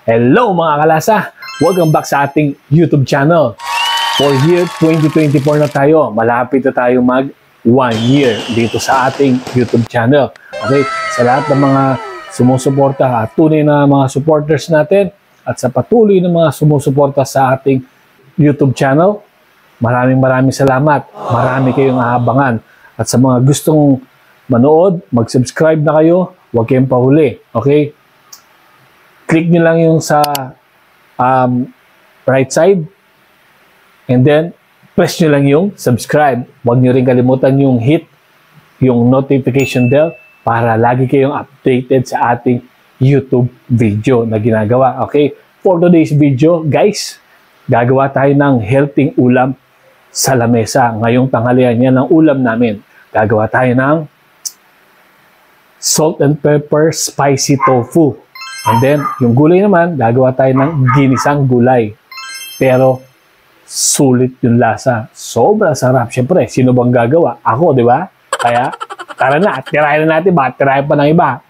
Hello mga kalasa! Welcome back sa ating YouTube channel. For year 2024 na tayo. Malapit na tayo mag 1 year dito sa ating YouTube channel. Okay? Sa lahat ng mga sumusuporta at tunay na mga supporters natin at sa patuloy na mga sumusuporta sa ating YouTube channel, maraming salamat. Marami kayong aabangan. At sa mga gustong manood, mag-subscribe na kayo. Huwag kayong pahuli. Okay? Click nyo lang yung sa right side. And then, press nyo lang yung subscribe. Huwag nyo rin kalimutan yung hit, yung notification bell para lagi kayong updated sa ating YouTube video na ginagawa. Okay? For today's video, guys, gagawa tayo ng healthy ulam sa lamesa. Ngayong tanghalian yan ang ulam namin. Gagawa tayo ng salt and pepper spicy tofu. And then, yung gulay naman, gagawa tayo ng ginisang gulay. Pero, sulit yung lasa. Sobrang sarap. Siyempre, sino bang gagawa? Ako, di ba? Kaya, tara na. Tirahin na natin ba? Tirahin pa ng iba.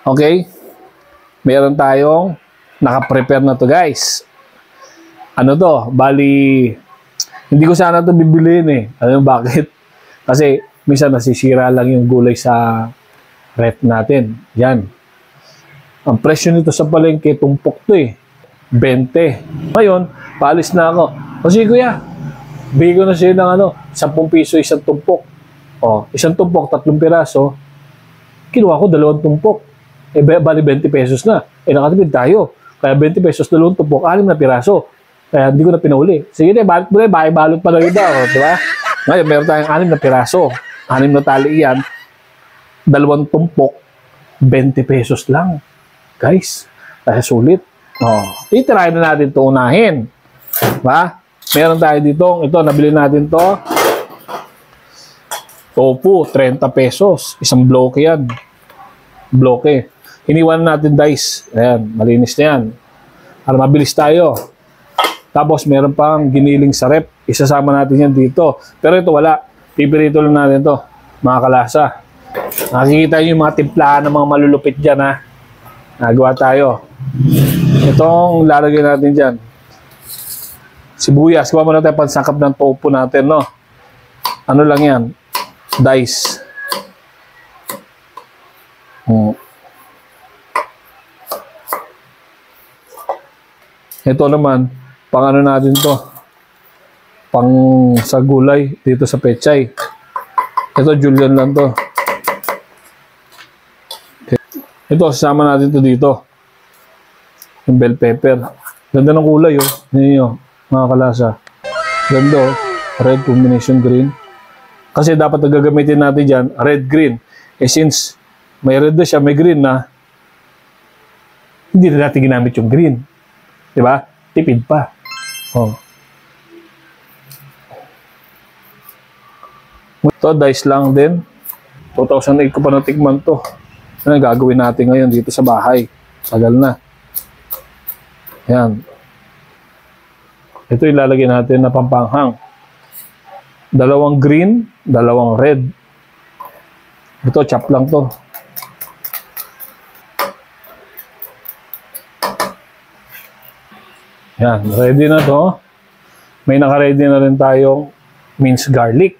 Okay. Meron tayong naka-prepare na to, guys. Ano to? Bali, hindi ko sana to bibiliin eh. Alam mo bakit? Kasi minsan nasisira lang yung gulay sa ref natin. Yan. Ang presyo nito sa palengke, tumpok to eh. 20. Ngayon, paalis na ako. Kasi kuya, bigay ko na siya ng 10 piso isang tumpok. O, isang tumpok, 3 piraso. Kinuha ko 2 tumpok. Eh, bali 20 pesos na. Eh, nakatipid tayo. Kaya 20 pesos, 2 tumpok, 6 na piraso. Kaya hindi ko na pinuli. Sige na, balik mo na, balot pa ng iba. O, diba? Ngayon, meron tayong 6 na piraso. 6 na tali yan. 2 tumpok, 20 pesos lang. Guys, kaya sulit. O, itirahin na natin ito unahin. Diba? Meron tayo dito. Ito, nabili natin to. Tofu, 30 pesos. Isang bloke yan. Bloke. Hiniwan natin dice. Ayan, malinis na yan. Para mabilis tayo. Tapos, meron pang giniling sa rep. Isasama natin yan dito. Pero ito, wala. Pipirito lang natin to, mga kalasa. Nakikita nyo yung mga timplahan ng mga malulupit dyan, ha? Nagawa tayo. Itong lalagay natin dyan. Sibuyas. Gawa muna tayo pansakap ng tofu natin, no? Ano lang yan? Dice. Ito naman, pang ano natin to, pang sa gulay dito sa pechay. Ito julienne lang to. Okay. Ito sasama natin to dito, yung bell pepper. Ganda ng kulay oh, ninyo mga kalasa. Ganda oh, red combination green. Kasi dapat na gagamitin natin dyan red green. Eh since may red na siya, may green na, hindi na natin ginamit yung green. Diba? Tipid pa. Oh. Ito, dice lang din. 2008 ko pa natikman to. Ano gagawin natin ngayon dito sa bahay? Tagal na. Yan. Ito ilalagay natin na pampanghang. 2 green, 2 red. Ito, chop lang to. Yan, ready na to. May naka-ready na rin tayong minced garlic.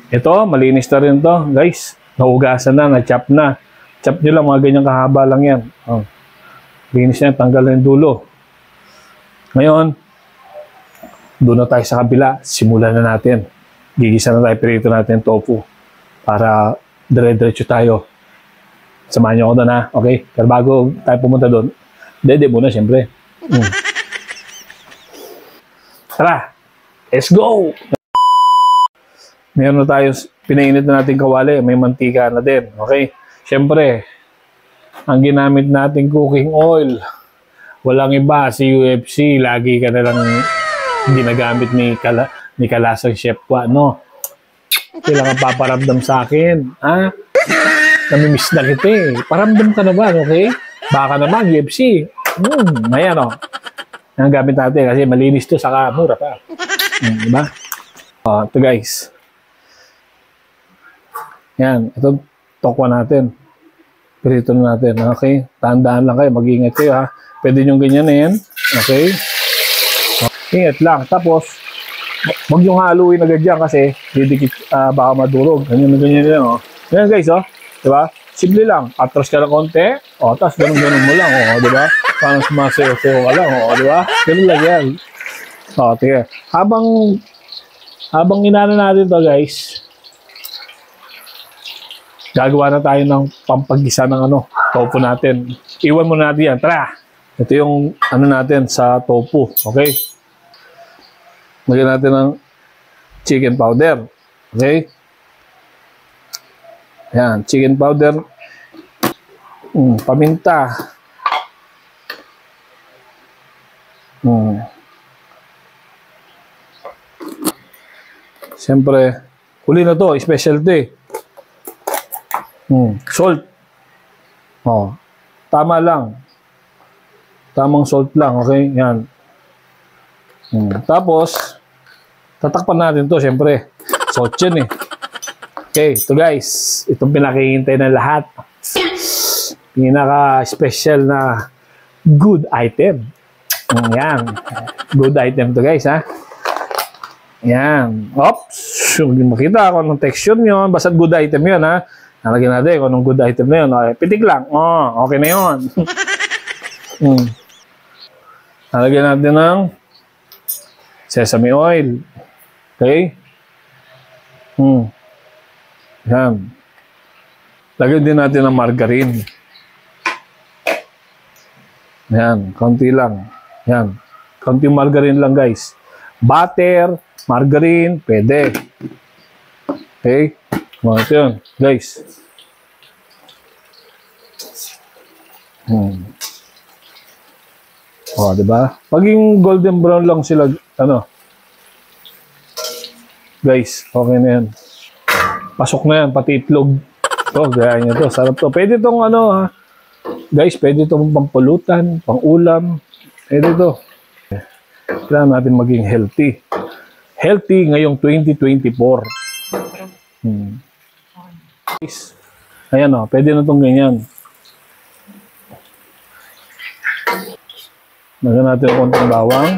Ito, malinis na rin to, guys. Naugasan na, na-chop na. Chop nyo lang, mga ganyang kahaba lang yan. Oh. Linis na, tanggal na yung dulo. Ngayon, doon na tayo sa kabila. Simulan na natin. Gigisa na tayo, pirito natin tofu. Para dire-diretso tayo. Samahan nyo ako doon, ha? Okay? Pero bago tayo pumunta doon, dede muna, siyempre. Tara, let's go! Meron na tayo, pinainit na natin kawali, may mantika na din, okay? Siyempre, ang ginamit nating cooking oil, walang iba, si UFC, lagi ka na lang ginagamit ni Kalasang Chef Kwa, no? Kailangan paparamdam sa akin, ha? Namimiss na kita eh. Paramdam ka naman, okay? Baka naman, UFC. Ayan o. Yan ang gamit natin kasi malinis to, saka mura pa. Diba? Ito guys. Yan, ito tokwa natin. Pirito na natin. Okay? Tandaan lang kayo, mag-iingat kayo ha. Pwede nyo ganyanin. Okay? Ingat lang. Tapos, huwag yung haluin agad dyan kasi didikit, baka madurog. Ganyan lang. Oh. Yan guys, oh. Diba? Simple lang. Atras ka ng konti. O, tapos ganun mo lang. O, diba? Parang sumasayo-sayo ka lang. O, diba? Ganun lang yan. O, tingnan. Habang inano natin to guys, gagawa na tayo ng pampagisa ng tofu natin. Iwan muna natin yan. Tara! Ito yung natin sa tofu. Okay? Lagyan natin ng chicken powder. Okay? Yan, chicken powder. Paminta. Siyempre, huli na to, specialty. Salt. Tama lang. Tamang salt lang, okay? Yan. Tapos, tatakpan natin to, siyempre. Salt yan eh. Okay, ito guys. Itong pinakihintay ng lahat. Pinaka-special na good item. Yan. Good item to guys, ha? Yan. Oops. Makita ako ng texture nyo. Basta good item yun, ha? Nalagyan natin kung anong good item na yun. Okay, pitik lang. Okay na yun. Nalagyan natin ng sesame oil. Okay? Yan. Lagyan din natin ng margarine. Yan. Kaunti lang. Yan. Kaunti margarine lang, guys. Butter, margarine, pwede. Okay? Mga ito yun, guys. Diba? Paging golden brown lang sila, guys, okay na yan. Pasok na yan, pati itlog. Ito, gaya nyo to, sarap to. Pwede itong guys, pwede itong pampulutan, pang-ulam. Pwede ito. Kailangan natin maging healthy. Healthy ngayong 2024. Ayan pwede na itong ganyan. Lagyan natin ang konting bawang.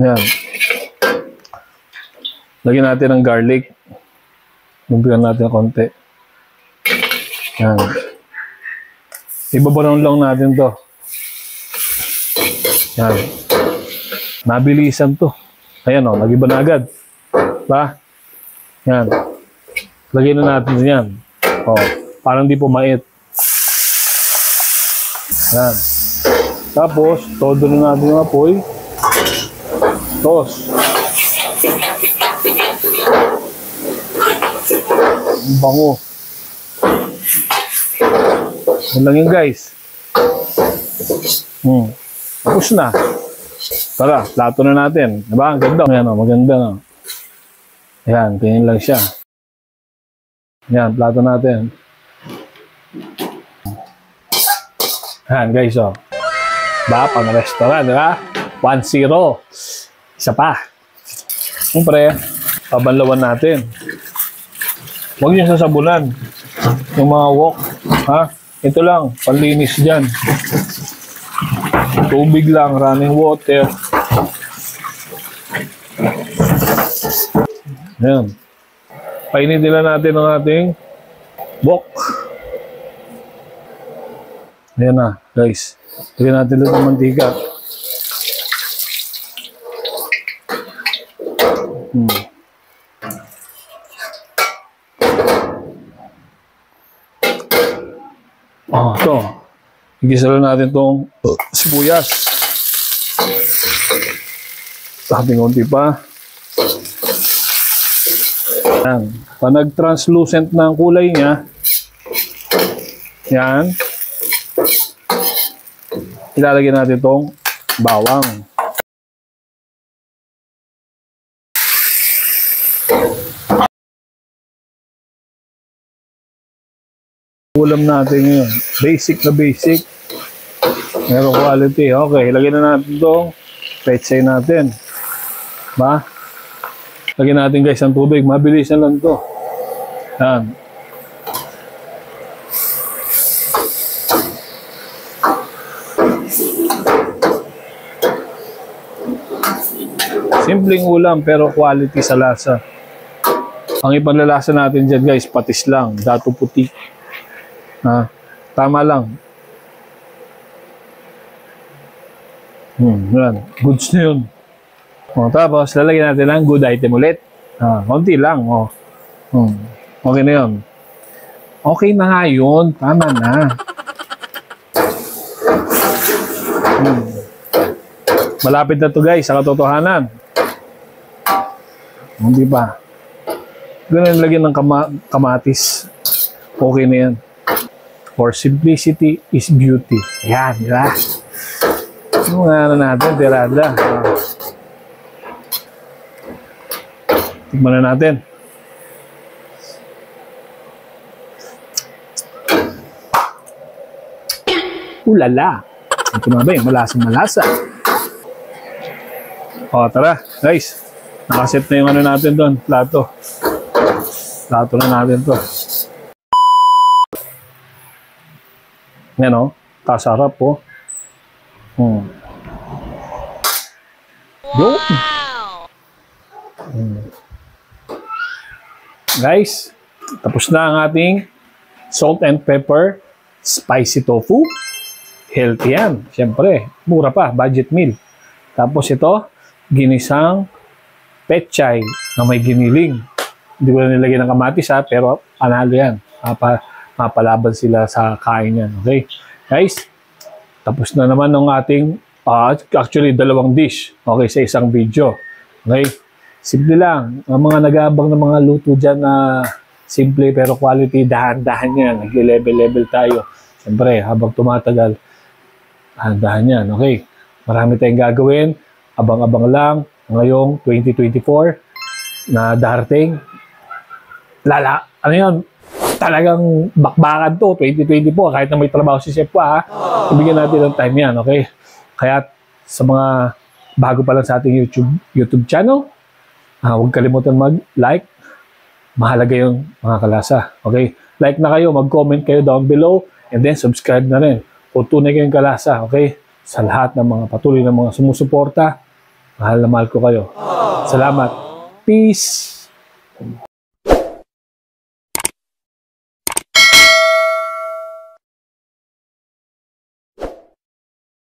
Ayan. Lagyan natin ng garlic. Lagyan natin ng konti. Ayan. Ibabaraon lang natin to. Ayan. Nabilisan to. Ayan nagiba na agad. Diba? Yan. Lagyan na natin yan. Parang di pumait. Yan. Tapos, todo na natin yung apoy. Tos. Ang bango. Yan lang yun guys. Tapos na. Tara, plato na natin. Diba? Ang ganda. Ayan maganda na. Ayan, ganyan lang siya. Ayan, plato natin. Ayan guys, Diba? Pang restaurant, diba? 1-0. Isa pa. Siyempre, pabanlawan natin. Huwag niyo sasabunan. Yung mga wok. Ha? Ito lang, panlinis dyan. Tubig lang, running water. Ayan. Painitin na natin ang ating wok. Ayan na, guys. Lagyan natin lang ng mantika. Ito. Igisa lang natin itong sibuyas. Konti pa. Yan. Pag nag-translucent na ang kulay niya, yan, ilalagay natin itong bawang. Ulam natin ngayon. Basic na basic. Meron quality. Okay, lagyan na natin itong pechay natin. Ba? Lagyan natin guys ang tubig. Mabilis na lang ito. Yan. Simpleng ulam pero quality sa lasa. Ang ipanlalasa natin dyan guys, patis lang. Dato puti. Ha? Tama lang. Yan. Goods na yun. O, tapos, lalagyan natin ng good item ulit. Konti lang. O. Okay na yun. Okay na nga yun. Tama na. Malapit na to guys sa katotohanan. Hindi pa. Ganun lagyan ng kamatis. Okay na yan. For simplicity is beauty. Yan, di ba? Yung ano natin, tirada. Tignan na natin. Ulala! Ito na ba yung malasang malasa? O, tara, guys. Nakaset na yung ano natin doon, plato. Plato na natin to. Yan o, kasarap po. Yo! Guys, tapos na ang ating salt and pepper spicy tofu. Healthy yan. Siyempre, mura pa, budget meal. Tapos ito, ginisang pechay na may giniling. Hindi ko na nilagyan ng kamatis ha, pero panalo yan. Mapalaban sila sa kain yan. Okay? Guys, tapos na naman ng ating, actually, 2 dish. Okay, sa isang video. Okay? Simple lang. Ang mga nag-aabang ng mga luto dyan na simple pero quality, dahan-dahan yan. Nag-level-level tayo. Siyempre, habang tumatagal, dahan-dahan yan. Okay? Marami tayong gagawin. Abang-abang lang ngayong 2024 na darating. Ano yun? Talagang bakbakan to, 2024. Kahit na may trabaho si Chef pa, ibigyan natin ng time yan, okay? Kaya sa mga bago pa lang sa ating YouTube channel, huwag kalimutan mag-like. Mahalaga yung mga kalasa, okay? Like na kayo, mag-comment kayo down below, and then subscribe na rin. Kung tunay kayong kalasa, okay? Sa lahat ng mga patuloy ng mga sumusuporta, mahal na mahal ko kayo. Salamat. Peace.